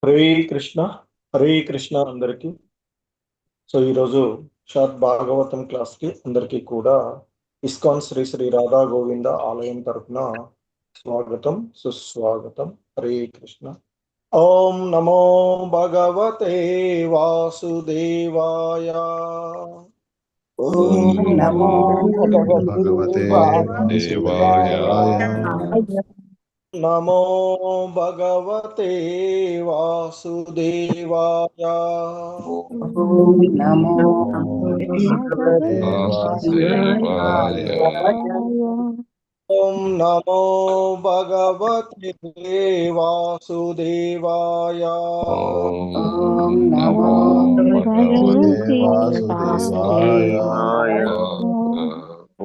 హరే కృష్ణ. హరే కృష్ణ అందరికి. సో ఈరోజు short Bhagavatam class కి అందరికీ కూడా ఇస్కాన్ శ్రీ శ్రీ రాధా గోవింద ఆలయం తరపున స్వాగతం, సుస్వాగతం. హరే కృష్ణ. ఓం నమో భగవతే వాసుదేవాయ. ఓం నమో భగవతే వాసుదేవాయ. నమో భగవతే వాసుదేవాయ. ఓం నమో వాసుదేవాయ. ఓం నమో భగవతే వాసుదేవాయ. ఓం నమో భగవతే వాసుదేవాయ.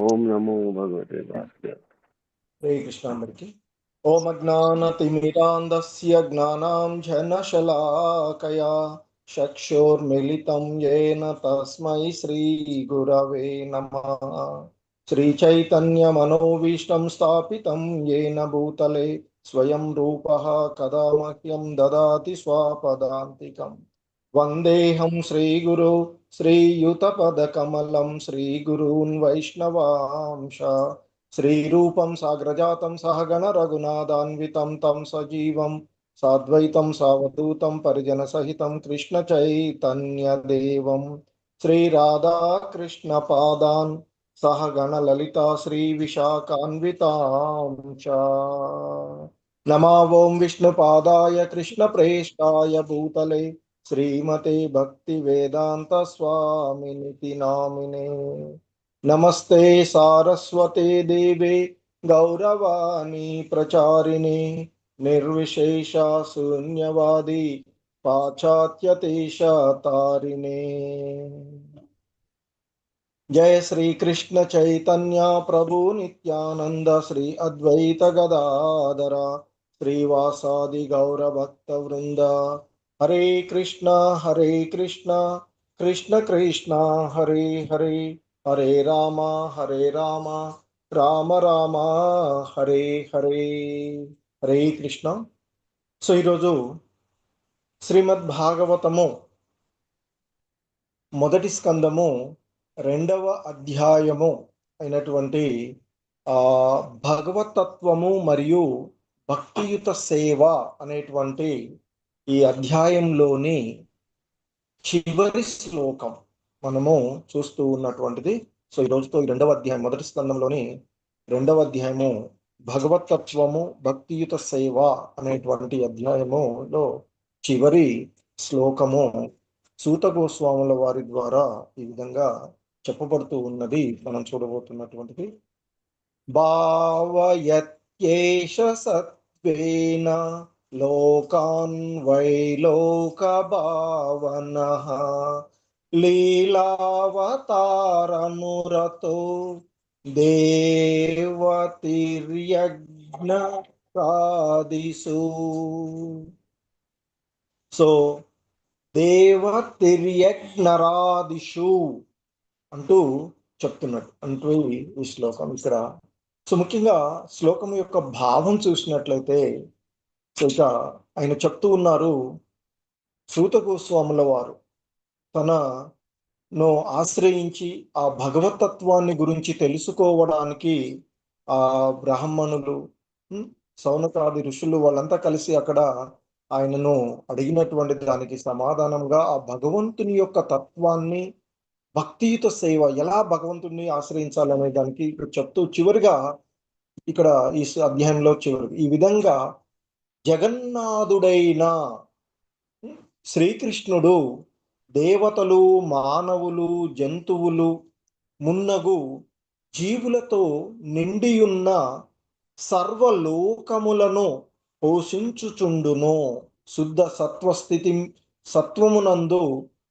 ఓం నమో భగవతే వాసుదేవాయ. హరే కృష్ణ అందరికి. ఓం అజ్ఞానతిమిరాంధస్య జ్ఞానాంజనశలాకయా చక్షుర్మిలితం యేన తస్మై శ్రీ గురవే నమః. శ్రీచైతన్యమనోభీష్టం స్థాపితం యేన భూతలే స్వయం రూపః కదా మహ్యం దదాతి స్వపదాంతికం. వందేహం శ్రీగురు శ్రీయుతపదకమలం శ్రీగురూన్ వైష్ణవాంశ శ్రీరూపం సాగ్రజాతం సహగణ రఘునాథాన్వితం తం సజీవం సాద్వైతం సావధూతం పరిజన సహితం కృష్ణ చైతన్యదేవం శ్రీరాధాకృష్ణ పాదాన్ సహగణ లలిత శ్రీ విశాఖాన్వితాం చ. నమో ఓం విష్ణుపాదాయ కృష్ణ ప్రేష్టాయ భూతలే శ్రీమతే భక్తి వేదాంత స్వామినితి నామినే. నమస్తే సారస్వతే దేవే గౌరవాణి ప్రచారిణి నిర్విశేష శూన్యవాది పాశ్చాత్యదేశ తారిణే. జయ శ్రీ కృష్ణ చైతన్య ప్రభు నిత్యానంద శ్రీ అద్వైత గదాధర శ్రీవాసాది గౌర భక్త వృంద. హరే కృష్ణ కృష్ణ కృష్ణ హరే హరే, హరే రామ రామ రామ హరే హరే. హరే కృష్ణ. సో ఈరోజు శ్రీమద్ భాగవతము మొదటి స్కందము 2వ అధ్యాయము అయినటువంటి భగవతత్వము మరియు భక్తియుత సేవ అనేటువంటి ఈ అధ్యాయంలోని చివరి శ్లోకం మనము చూస్తూ ఉన్నటువంటిది. సో ఈ రోజుతో ఈ 2వ అధ్యాయం మొదటి స్కందంలోని 2వ అధ్యాయము భగవతత్వము భక్తియుత సేవ అనేటువంటి అధ్యాయములో చివరి శ్లోకము సూత గోస్వాముల వారి ద్వారా ఈ విధంగా చెప్పబడుతూ ఉన్నది. మనం చూడబోతున్నటువంటిది. భావయత్యేష సత్వేన లోకాన్ వైలోక భావనః లీలావతారమురతో దేవతిర్యజ్ఞ ప్రాదిషు. సో దేవతిర్యజ్ఞరాదిషు అంటూ చెప్తున్నట్టు అంటూ ఈ శ్లోకం ఇక్కడ. సో ముఖ్యంగా శ్లోకం యొక్క భావం చూసినట్లయితే ఇక ఆయన చెప్తూ ఉన్నారు, సూత గోస్వాముల వారు తనను ఆశ్రయించి ఆ భగవతత్వాన్ని గురించి తెలుసుకోవడానికి ఆ బ్రాహ్మణులు, సౌనకాది ఋషులు వాళ్ళంతా కలిసి అక్కడ ఆయనను అడిగినటువంటి దానికి సమాధానంగా ఆ భగవంతుని యొక్క తత్వాన్ని భక్తియుత సేవ ఎలా భగవంతుడిని ఆశ్రయించాలనే దానికి ఇక్కడ చెప్తూ చివరిగా ఇక్కడ ఈ అధ్యాయంలో చివరి ఈ విధంగా జగన్నాథుడైన శ్రీకృష్ణుడు దేవతలు మానవులు జంతువులు మున్నగు జీవులతో నిండియున్న సర్వలోకములను పోషించుచుండును. శుద్ధ సత్వస్థితి సత్వమునందు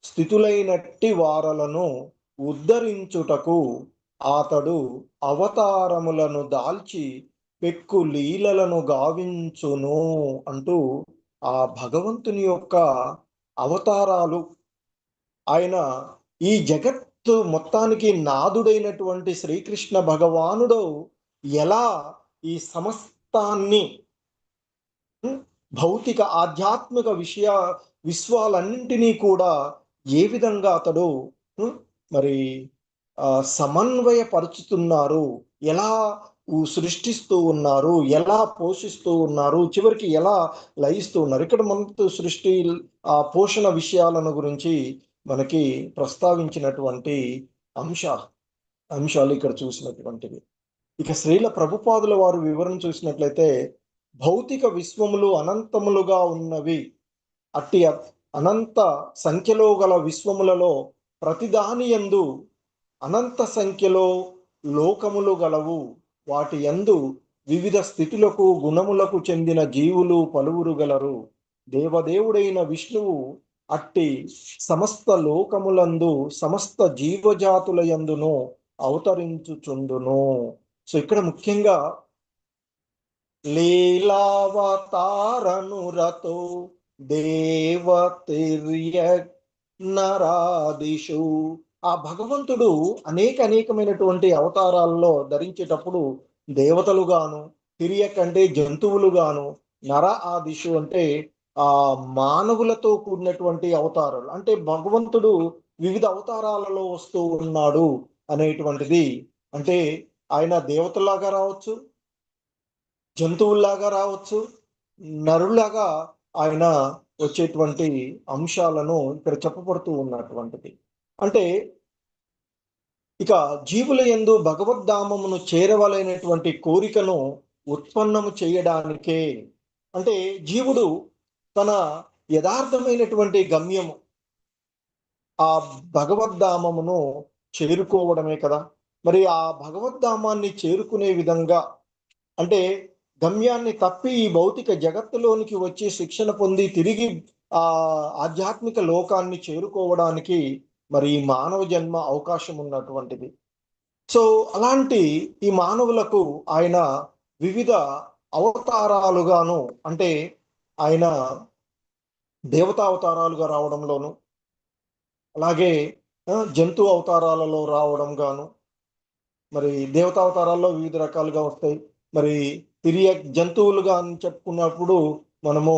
స్థితులైనట్టి వారలను ఉద్ధరించుటకు అతడు అవతారములను దాల్చి పెక్కు లీలలను గావించును అంటూ ఆ భగవంతుని యొక్క అవతారాలు, ఆయన ఈ జగత్తు మొత్తానికి నాదుడైనటువంటి శ్రీకృష్ణ భగవానుడు ఎలా ఈ సమస్తాన్ని భౌతిక ఆధ్యాత్మిక విశ్వాలన్నింటినీ కూడా ఏ విధంగా అతడు మరి సమన్వయపరుచుతున్నారు, ఎలా సృష్టిస్తూ ఉన్నారు, ఎలా పోషిస్తూ ఉన్నారు, చివరికి ఎలా లయిస్తూ ఉన్నారు. ఇక్కడ మనకు సృష్టి పోషణ విషయాలను గురించి మనకి ప్రస్తావించినటువంటి అంశాలు ఇక్కడ చూసినటువంటివి. ఇక శ్రీల ప్రభుపాదుల వారు వివరణ చూసినట్లయితే, భౌతిక విశ్వములు అనంతములుగా ఉన్నవి, అట్టి అనంత సంఖ్యలో గల విశ్వములలో ప్రతిదాని యందు అనంత సంఖ్యలో లోకములు గలవు, వాటి యందు వివిధ స్థితులకు గుణములకు చెందిన జీవులు పలువురు గలరు. దేవదేవుడైన విష్ణువు అట్టి సమస్త లోకములందు సమస్త జీవజాతుల యందును అవతరించుచుండును. సో ఇక్కడ ముఖ్యంగా లీలావతారనురతో దేవతిర్య నరాదిషు, ఆ భగవంతుడు అనేకమైనటువంటి అవతారాల్లో ధరించేటప్పుడు దేవతలుగాను, తిరియక్ అంటే జంతువులుగాను, నర ఆదిషు అంటే మానవులతో కూడినటువంటి అవతారాలు, అంటే భగవంతుడు వివిధ అవతారాలలో వస్తూ ఉన్నాడు అనేటువంటిది. అంటే ఆయన దేవతలాగా రావచ్చు, జంతువుల్లాగా రావచ్చు, నరులాగా ఆయన వచ్చేటువంటి అంశాలను ఇక్కడ చెప్పబడుతూ ఉన్నటువంటిది. అంటే ఇక జీవుల యందు భగవద్ధామమును చేరవలైనటువంటి కోరికను ఉత్పన్నము చేయడానికే, అంటే జీవుడు తన యథార్థమైనటువంటి గమ్యము ఆ భగవద్ధామమును చేరుకోవడమే కదా. మరి ఆ భగవద్ధామాన్ని చేరుకునే విధంగా, అంటే గమ్యాన్ని తప్పి ఈ భౌతిక జగత్తులోనికి వచ్చి శిక్షణ పొంది తిరిగి ఆధ్యాత్మిక లోకాన్ని చేరుకోవడానికి మరి ఈ మానవ జన్మ అవకాశం ఉన్నటువంటిది. సో అలాంటి ఈ మానవులకు ఆయన వివిధ అవతారాలుగాను, అంటే ఆయన దేవతా అవతారాలుగా రావడంలోను, అలాగే జంతు అవతారాలలో రావడం గాను, మరి దేవతా అవతారాల్లో వివిధ రకాలుగా వస్తాయి. మరి తిరియ జంతువులుగా అని చెప్పుకున్నప్పుడు మనము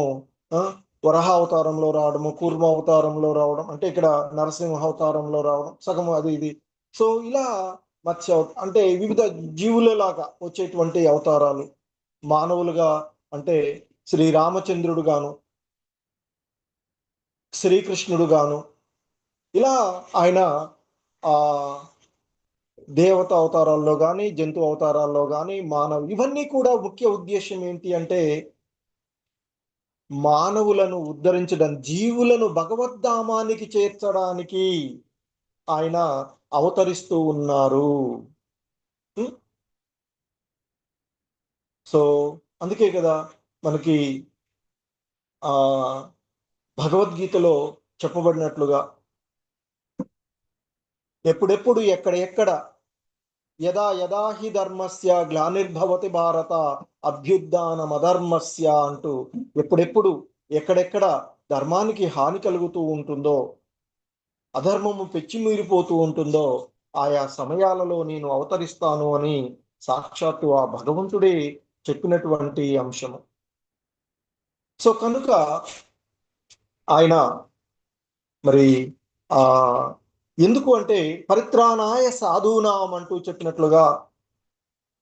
వరహ అవతారంలో రావడము, కూర్మ అవతారంలో రావడం, అంటే ఇక్కడ నరసింహ అవతారంలో రావడం, సగం అది ఇది. సో ఇలా మత్స్య అంటే వివిధ జీవులలాగా వచ్చేటువంటి అవతారాలు, మానవులుగా అంటే శ్రీరామచంద్రుడు గాను, శ్రీకృష్ణుడు గాను, ఇలా ఆయన దేవత అవతారాల్లో కానీ, జంతు అవతారాల్లో కానీ, ఇవన్నీ కూడా ముఖ్య ఉద్దేశం ఏంటి అంటే మానవులను ఉద్ధరించడం, జీవులను భగవద్ధామానికి చేర్చడానికి ఆయన అవతరిస్తూ ఉన్నారు. సో అందుకే కదా మనకి భగవద్గీతలో చెప్పబడినట్లుగా ఎప్పుడెప్పుడు ఎక్కడ యదా యదా హి ధర్మస్య గ్లానిర్భవతి భారత అభ్యుత్థానమధర్మస్య అంటూ ఎప్పుడెప్పుడు ఎక్కడెక్కడ ధర్మానికి హాని కలుగుతూ ఉంటుందో, అధర్మము పెచ్చిమీరిపోతూ ఉంటుందో, ఆయా సమయాలలో నేను అవతరిస్తాను అని సాక్షాత్తు ఆ భగవంతుడే చెప్పినటువంటి అంశము. సో కనుక ఆయన మరి ఎందుకు అంటే పరిత్రాణాయ సాధూనాం అంటూ చెప్పినట్లుగా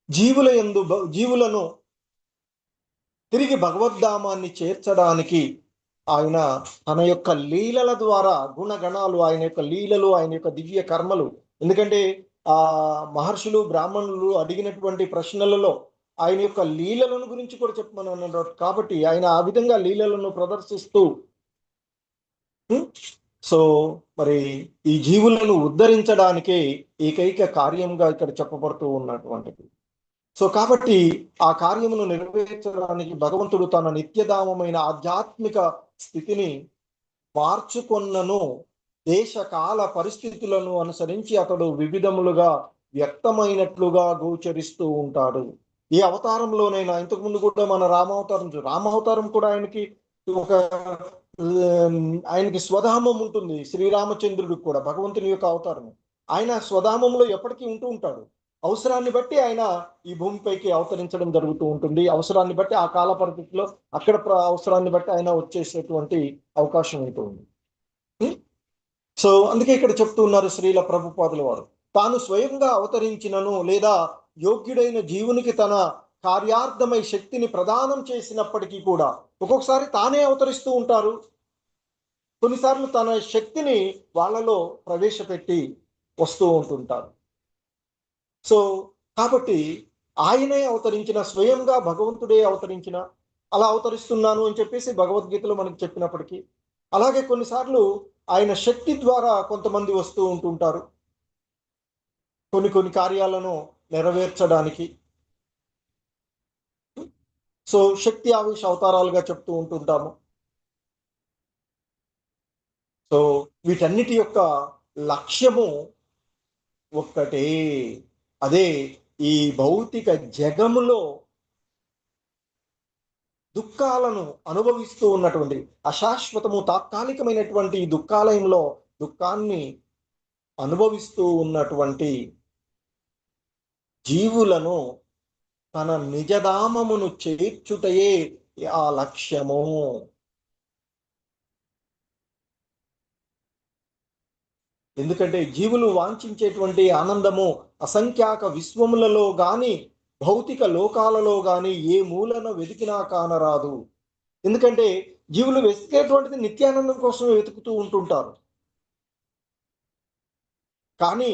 జీవులను తిరిగి భగవద్ధామాన్ని చేర్చడానికి ఆయన తన యొక్క లీలల ద్వారా, గుణగణాలు, ఆయన యొక్క లీలలు, ఆయన యొక్క దివ్య కర్మలు. ఎందుకంటే మహర్షులు బ్రాహ్మణులు అడిగినటువంటి ప్రశ్నలలో ఆయన యొక్క లీలలను గురించి కూడా చెప్పమని అన్నారు. కాబట్టి ఆయన ఆ విధంగా లీలలను ప్రదర్శిస్తూ సో మరి ఈ జీవులను ఉద్ధరించడానికే ఏకైక కార్యంగా ఇక్కడ చెప్పబడుతూ ఉన్నటువంటిది. సో కాబట్టి ఆ కార్యమును నెరవేర్చడానికి భగవంతుడు తన నిత్యధామమైన ఆధ్యాత్మిక స్థితిని మార్చుకొన్నను, దేశకాల పరిస్థితులను అనుసరించి అతడు వివిధములుగా వ్యక్తమైనట్లుగా గోచరిస్తూ ఉంటాడు. ఏ అవతారంలోనైనా, ఇంతకుముందు కూడా మన రామావతారం కూడా ఆయనకి స్వధామం ఉంటుంది. శ్రీరామచంద్రుడికి కూడా భగవంతుని యొక్క అవతారం, ఆయన స్వధామంలో ఎప్పటికీ ఉంటూ ఉంటాడు. అవసరాన్ని బట్టి ఆయన ఈ భూమిపైకి అవతరించడం జరుగుతూ ఉంటుంది. అవసరాన్ని బట్టి ఆ కాల పరిస్థితిలో అక్కడ అవసరాన్ని బట్టి ఆయన వచ్చేసేటువంటి అవకాశం ఉంటుంది. సో అందుకే ఇక్కడ చెప్తూ ఉన్నారు శ్రీల ప్రభుపాదుల వారు, తాను స్వయంగా అవతరించినను లేదా యోగ్యుడైన జీవునికి తన కార్యార్థమై శక్తిని ప్రదానం చేసినప్పటికీ కూడా ఒక్కొక్కసారి తానే అవతరిస్తూ ఉంటారు. కొన్నిసార్లు తన శక్తిని వాళ్ళలో ప్రవేశపెట్టి వస్తూ ఉంటుంటారు. సో కాబట్టి ఆయనే అవతరించిన, స్వయంగా భగవంతుడే అవతరించిన, అలా అవతరిస్తున్నాను అని చెప్పేసి భగవద్గీతలో మనకు చెప్పినప్పటికీ, అలాగే కొన్నిసార్లు ఆయన శక్తి ద్వారా కొంతమంది వస్తూ ఉంటుంటారు కొన్ని కార్యాలను నెరవేర్చడానికి. సో శక్తి ఆవేశ అవతారాలుగా చెప్తూ ఉంటుంటాము. సో వీటన్నిటి యొక్క లక్ష్యము ఒక్కటే, అదే ఈ భౌతిక జగములో దుఃఖాలను అనుభవిస్తూ ఉన్నటువంటి అశాశ్వతము తాత్కాలికమైనటువంటి దుఃఖాలయంలో దుఃఖాన్ని అనుభవిస్తూ ఉన్నటువంటి జీవులను తన నిజధామమును చేర్చుటయే ఆ లక్ష్యము. ఎందుకంటే జీవులు వాంఛించేటువంటి ఆనందము అసంఖ్యాక విశ్వములలో గాని భౌతిక లోకాలలో గాని ఏ మూలన వెతికినా కానరాదు. ఎందుకంటే జీవులు వెతికేటువంటిది నిత్యానందం కోసం వెతుకుతూ ఉంటుంటారు, కానీ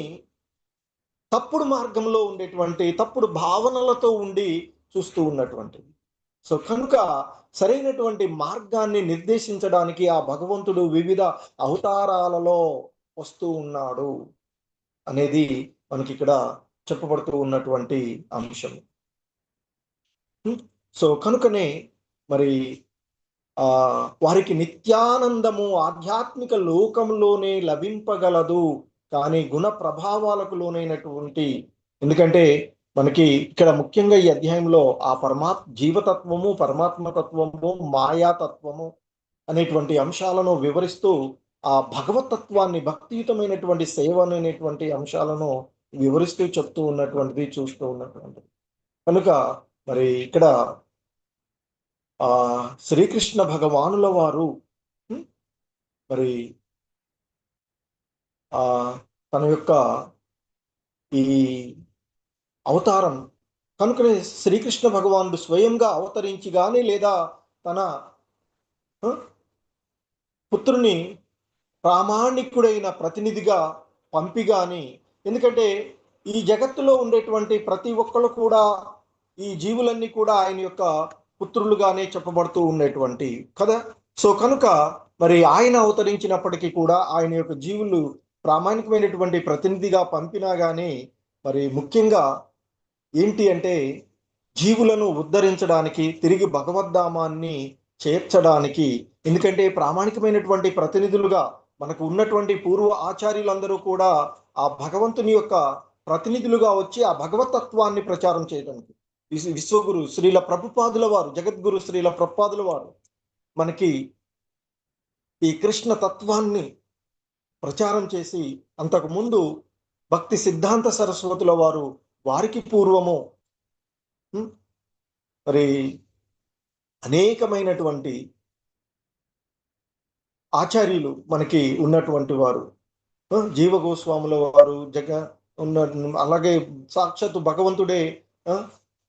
తప్పుడు మార్గంలో ఉండేటువంటి తప్పుడు భావనలతో ఉండి చూస్తూ ఉన్నటువంటిది. సో కనుక సరైనటువంటి మార్గాన్ని నిర్దేశించడానికి ఆ భగవంతుడు వివిధ అవతారాలలో వస్తూ ఉన్నాడు అనేది మనకి ఇక్కడ చెప్పబడుతూ ఉన్నటువంటి అంశం. సో కనుకనే మరి వారికి నిత్యానందము ఆధ్యాత్మిక లోకంలోనే లభింపగలదు, కానీ గుణ ప్రభావాలకు లోనైనటువంటి, ఎందుకంటే మనకి ఇక్కడ ముఖ్యంగా ఈ అధ్యాయంలో ఆ జీవతత్వము, పరమాత్మతత్వము, మాయాతత్వము అనేటువంటి అంశాలను వివరిస్తూ ఆ భగవతత్వాన్ని, భక్తియుతమైనటువంటి సేవ అనేటువంటి అంశాలను వివరిస్తూ చెప్తూ ఉన్నటువంటిది చూస్తూ ఉన్నటువంటిది. కనుక మరి ఇక్కడ శ్రీకృష్ణ భగవానుల వారు మరి తన యొక్క ఈ అవతారం కనుకనే శ్రీకృష్ణ భగవానుడు స్వయంగా అవతరించి కానీ లేదా తన పుత్రుని ప్రామాణికుడైన ప్రతినిధిగా పంపి కానీ, ఎందుకంటే ఈ జగత్తులో ఉండేటువంటి ప్రతి ఒక్కరు కూడా, ఈ జీవులన్నీ కూడా ఆయన యొక్క పుత్రులుగానే చెప్పబడుతూ ఉండేటువంటి కదా. సో కనుక మరి ఆయన అవతరించినప్పటికీ కూడా ఆయన యొక్క జీవులు ప్రామాణికమైనటువంటి ప్రతినిధిగా పంపినా కానీ మరి ముఖ్యంగా ఏంటి అంటే జీవులను ఉద్ధరించడానికి, తిరిగి భగవద్ధామాన్ని చేర్చడానికి. ఎందుకంటే ప్రామాణికమైనటువంటి ప్రతినిధులుగా మనకు ఉన్నటువంటి పూర్వ ఆచార్యులందరూ కూడా ఆ భగవంతుని యొక్క ప్రతినిధులుగా వచ్చి ఆ భగవతత్వాన్ని ప్రచారం చేయడానికి విశ్వగురు శ్రీల ప్రభుపాదుల వారు, జగద్గురు శ్రీల ప్రభుపాదుల వారు మనకి ఈ కృష్ణ తత్వాన్ని ప్రచారం చేసి, అంతకుముందు భక్తి సిద్ధాంత సరస్వతుల వారు, వారికి పూర్వము మరి అనేకమైనటువంటి ఆచార్యులు మనకి ఉన్నటువంటి వారు, జీవ గోస్వాముల వారు అలాగే సాక్షాత్తు భగవంతుడే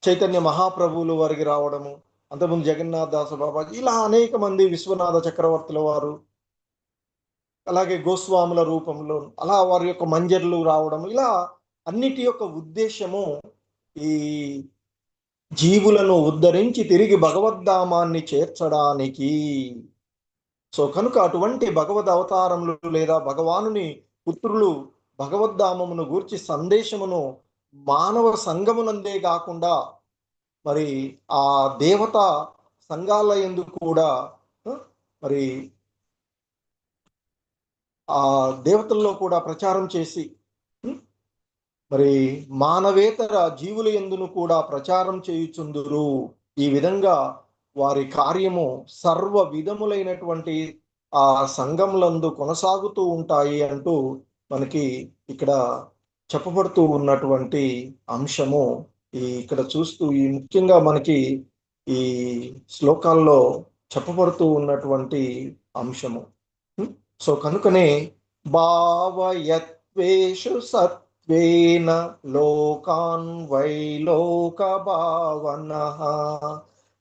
చైతన్య మహాప్రభువుల వారికి రావడము, అంతకుముందు జగన్నాథ దాస బాబాజీ, ఇలా అనేక మంది విశ్వనాథ చక్రవర్తుల వారు, అలాగే గోస్వాముల రూపంలో అలా వారి యొక్క మంజర్లు రావడం, ఇలా అన్నిటి యొక్క ఉద్దేశము ఈ జీవులను ఉద్ధరించి తిరిగి భగవద్ధామాన్ని చేర్చడానికి. సో కనుక అటువంటి భగవద్ అవతారములు లేదా భగవానుని పుత్రులు భగవద్ధామమును గూర్చి సందేశమును మానవ సంఘమునందే కాకుండా మరి ఆ దేవత సంఘాల యందు కూడా మరి ఆ దేవతల్లో కూడా ప్రచారం చేసి మరి మానవేతర జీవుల యందును కూడా ప్రచారం చేయుచుందురు. ఈ విధంగా వారి కార్యము సర్వ విధములైనటువంటి ఆ సంఘములందు కొనసాగుతూ ఉంటాయి అంటూ మనకి ఇక్కడ చెప్పబడుతూ ఉన్నటువంటి అంశము ఇక్కడ చూస్తూ ఈ ముఖ్యంగా మనకి ఈ శ్లోకాల్లో చెప్పబడుతూ ఉన్నటువంటి అంశము. సో కనుకనే భావయత్వేషు సత్వేన లోకాన్ వైలోక భావనః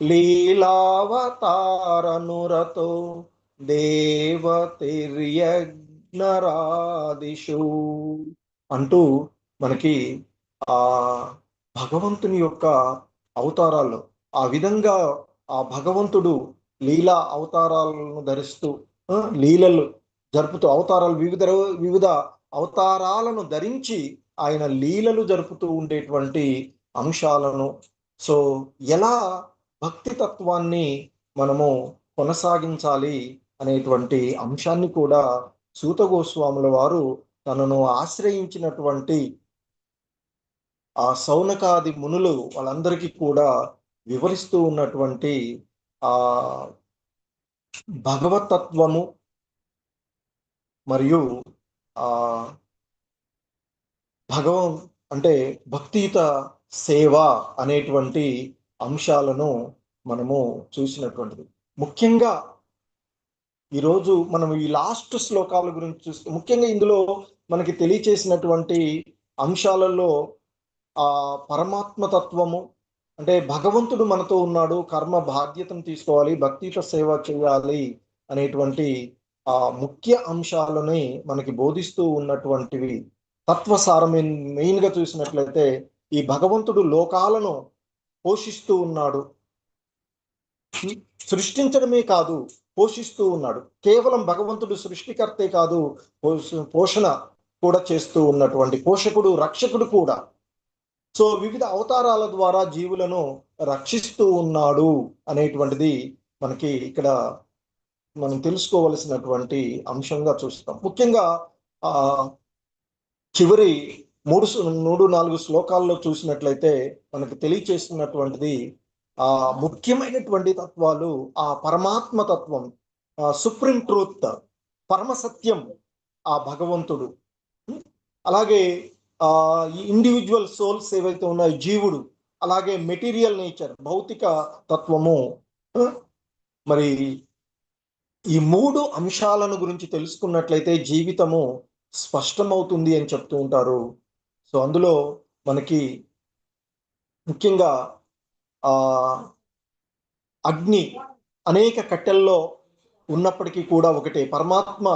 లీలావతారనురతో దేవతిర్యజ్ఞరాదిషు అంటూ మనకి ఆ భగవంతుని యొక్క అవతారాల్లో ఆ విధంగా ఆ భగవంతుడు లీలా అవతారాలను ధరిస్తూ లీలలు జరుపుతూ అవతారాలు వివిధ అవతారాలను ధరించి ఆయన లీలలు జరుపుతూ ఉండేటువంటి అంశాలను, సో ఎలా భక్తి తత్వాన్ని మనము కొనసాగించాలి అనేటువంటి అంశాన్ని కూడా సూత గోస్వాముల వారు తనను ఆశ్రయించినటువంటి ఆ సౌనకాది మునులు వాళ్ళందరికీ కూడా వివరిస్తూ ఉన్నటువంటి ఆ భగవతత్వము మరియు ఆ అంటే భక్తియుత సేవ అనేటువంటి అంశాలను మనము చూసినటువంటిది. ముఖ్యంగా ఈరోజు మనం ఈ లాస్ట్ శ్లోకాల గురించి చూస్తే ముఖ్యంగా ఇందులో మనకి తెలియచేసినటువంటి అంశాలలో ఆ పరమాత్మ తత్వము అంటే భగవంతుడు మనతో ఉన్నాడు, కర్మ బాధ్యతను తీసుకోవాలి, భక్తితో సేవ చేయాలి అనేటువంటి ఆ ముఖ్య అంశాలని మనకి బోధిస్తూ ఉన్నటువంటివి. తత్వసారం మెయిన్గా చూసినట్లయితే ఈ భగవంతుడు లోకాలను పోషిస్తూ ఉన్నాడు, సృష్టించడమే కాదు పోషిస్తూ ఉన్నాడు. కేవలం భగవంతుడు సృష్టికర్తే కాదు, పోషణ కూడా చేస్తూ ఉన్నటువంటి పోషకుడు, రక్షకుడు కూడా. సో వివిధ అవతారాల ద్వారా జీవులను రక్షిస్తూ ఉన్నాడు అనేటువంటిది మనకి ఇక్కడ మనం తెలుసుకోవలసినటువంటి అంశంగా చూస్తాం. ముఖ్యంగా చివరి 3-4 శ్లోకాల్లో చూసినట్లయితే మనకు తెలియచేస్తున్నటువంటిది ముఖ్యమైనటువంటి తత్వాలు ఆ పరమాత్మ తత్వం, సుప్రీం ట్రూత్, పరమసత్యం ఆ భగవంతుడు. అలాగే ఇండివిజువల్ సోల్స్ ఏవైతే ఉన్నాయో జీవుడు, అలాగే మెటీరియల్ నేచర్ భౌతిక తత్వము. మరి ఈ 3 అంశాలను గురించి తెలుసుకున్నట్లయితే జీవితము స్పష్టమవుతుంది అని చెప్తూ ఉంటారు. సో అందులో మనకి ముఖ్యంగా అగ్ని అనేక కట్టెల్లో ఉన్నప్పటికీ కూడా ఒకటే, పరమాత్మ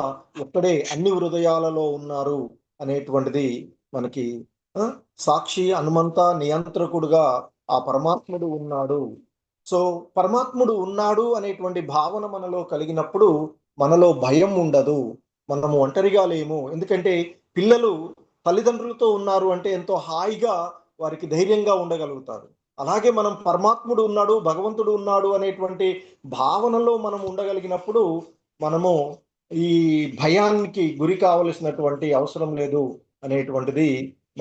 ఒక్కడే అన్ని హృదయాలలో ఉన్నారు అనేటువంటిది మనకి సాక్షి, హనుమంత, నియంత్రకుడుగా ఆ పరమాత్ముడు ఉన్నాడు. సో పరమాత్ముడు ఉన్నాడు అనేటువంటి భావన మనలో కలిగినప్పుడు మనలో భయం ఉండదు, మనము ఒంటరిగా లేము. ఎందుకంటే పిల్లలు తల్లిదండ్రులతో ఉన్నారు అంటే ఎంతో హాయిగా వారికి ధైర్యంగా ఉండగలుగుతారు. అలాగే మనం పరమాత్ముడు ఉన్నాడు, భగవంతుడు ఉన్నాడు అనేటువంటి భావనలో మనం ఉండగలిగినప్పుడు మనము ఈ భయానికి గురి కావలసినటువంటి అవసరం లేదు అనేటువంటిది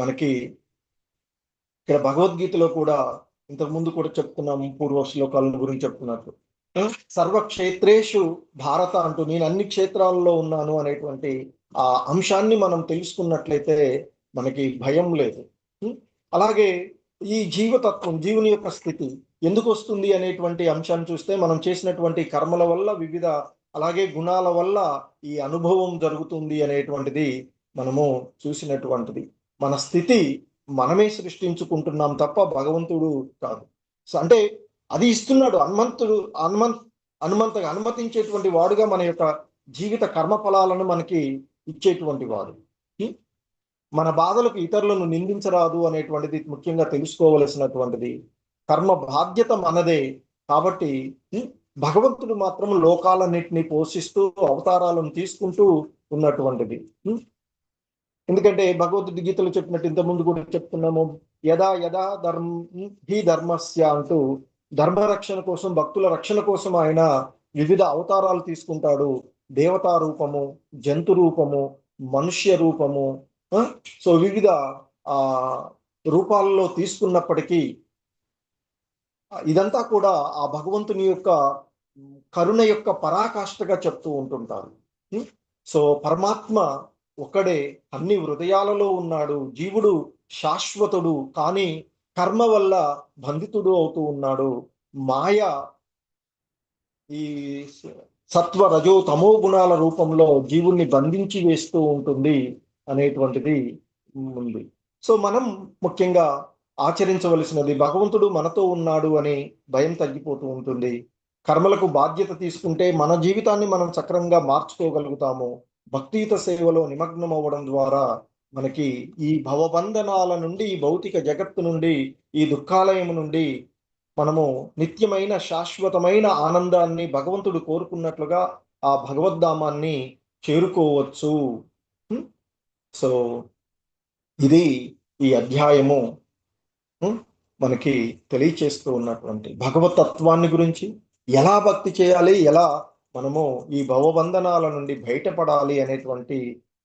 మనకి ఇక్కడ భగవద్గీతలో కూడా ఇంతకుముందు కూడా చెప్తున్నాము, పూర్వ శ్లోకాల గురించి చెప్తున్నట్లు. సర్వక్షేత్రేషు భారత అంటూ నేను అన్ని క్షేత్రాల్లో ఉన్నాను అనేటువంటి ఆ అంశాన్ని మనం తెలుసుకున్నట్లయితే మనకి భయం లేదు. అలాగే ఈ జీవతత్వం, జీవుని యొక్క స్థితి ఎందుకు వస్తుంది అనేటువంటి అంశాన్ని చూస్తే మనం చేసినటువంటి కర్మల వల్ల వివిధ అలాగే గుణాల వల్ల ఈ అనుభవం జరుగుతుంది అనేటువంటిది మనము చూసినటువంటిది. మన స్థితి మనమే సృష్టించుకుంటున్నాం తప్ప భగవంతుడు కాదు. అంటే అది ఇస్తున్నాడు హనుమంతగా అనుమతించేటువంటి వాడుగా మన యొక్క జీవిత కర్మ ఫలాలను మనకి ఇచ్చేటువంటి వాడు. మన బాధలకు ఇతరులను నిందించరాదు అనేటువంటిది ముఖ్యంగా తెలుసుకోవలసినటువంటిది. కర్మ బాధ్యత మనదే కాబట్టి భగవంతుడు మాత్రం లోకాలన్నింటినీ పోషిస్తూ అవతారాలను తీసుకుంటూ ఉన్నటువంటిది. ఎందుకంటే భగవద్గీతలు గీతలు చెప్పినట్టు ఇంతకుముందు కూడా చెప్తున్నాము, యదా యదా ధర్మస్య అంటూ ధర్మరక్షణ కోసం, భక్తుల రక్షణ కోసం ఆయన వివిధ అవతారాలు తీసుకుంటాడు. దేవతా రూపము, జంతు రూపము, మనుష్య రూపము, సో వివిధ రూపాలలో తీసుకున్నప్పటికీ ఇదంతా కూడా ఆ భగవంతుని యొక్క కరుణ యొక్క పరాకాష్ఠగా చెప్తూ ఉంటుంటారు. సో పరమాత్మ ఒకడే అన్ని హృదయాలలో ఉన్నాడు. జీవుడు శాశ్వతుడు, కానీ కర్మ వల్ల బంధితుడు అవుతూ ఉన్నాడు. మాయ ఈ సత్వ రజో తమో గుణాల రూపంలో జీవుణ్ణి బంధించి వేస్తూ ఉంటుంది అనేటువంటిది ఉంది. సో మనం ముఖ్యంగా ఆచరించవలసినది, భగవంతుడు మనతో ఉన్నాడు అని భయం తగ్గిపోతూ ఉంటుంది. కర్మలకు బాధ్యత తీసుకుంటే మన జీవితాన్ని మనం సక్రమంగా మార్చుకోగలుగుతాము. భక్తియుత సేవలో నిమగ్నం అవ్వడం ద్వారా మనకి ఈ భవబంధనాల నుండి, ఈ భౌతిక జగత్తు నుండి, ఈ దుఃఖాలయం నుండి మనము నిత్యమైన శాశ్వతమైన ఆనందాన్ని భగవంతుడు కోరుకున్నట్లుగా ఆ భగవద్ధామాన్ని చేరుకోవచ్చు. సో ఇది ఈ అధ్యాయము మనకి తెలియచేస్తూ ఉన్నటువంటి భగవతత్వాన్ని గురించి, ఎలా భక్తి చేయాలి, ఎలా మనము ఈ భవబంధనాల నుండి బయటపడాలి అనేటువంటి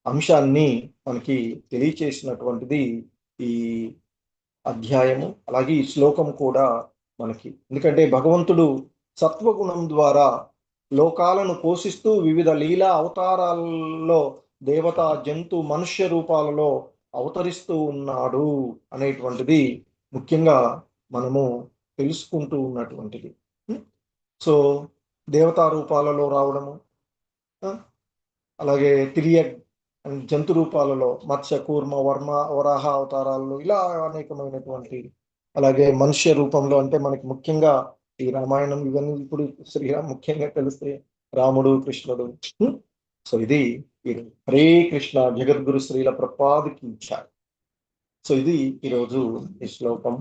అంశాన్ని మనకి తెలియచేసినటువంటిది ఈ అధ్యాయము. అలాగే ఈ శ్లోకం కూడా మనకి, ఎందుకంటే భగవంతుడు సత్వగుణం ద్వారా లోకాలను పోషిస్తూ వివిధ లీలా అవతారాలలో దేవత, జంతు, మనుష్య రూపాలలో అవతరిస్తూ ఉన్నాడు అనేటువంటిది ముఖ్యంగా మనము తెలుసుకుంటూ ఉన్నటువంటిది. సో దేవతా రూపాలలో రావడము, అలాగే తిరియగ్ జంతు రూపాలలో మత్స్య, కూర్మ, వరాహ అవతారాలలో ఇలా అనేకమైనటువంటి, అలాగే మనుష్య రూపంలో అంటే మనకి ముఖ్యంగా ఈ రామాయణం ఇవన్నీ ఇప్పుడు శ్రీరామ్ ముఖ్యంగా తెలిస్తే రాముడు, కృష్ణుడు. సో ఇది హరే కృష్ణ జగద్గురు శ్రీల ప్రభుపాదికి ఇచ్చారు. సో ఇది ఈరోజు ఈ శ్లోకం.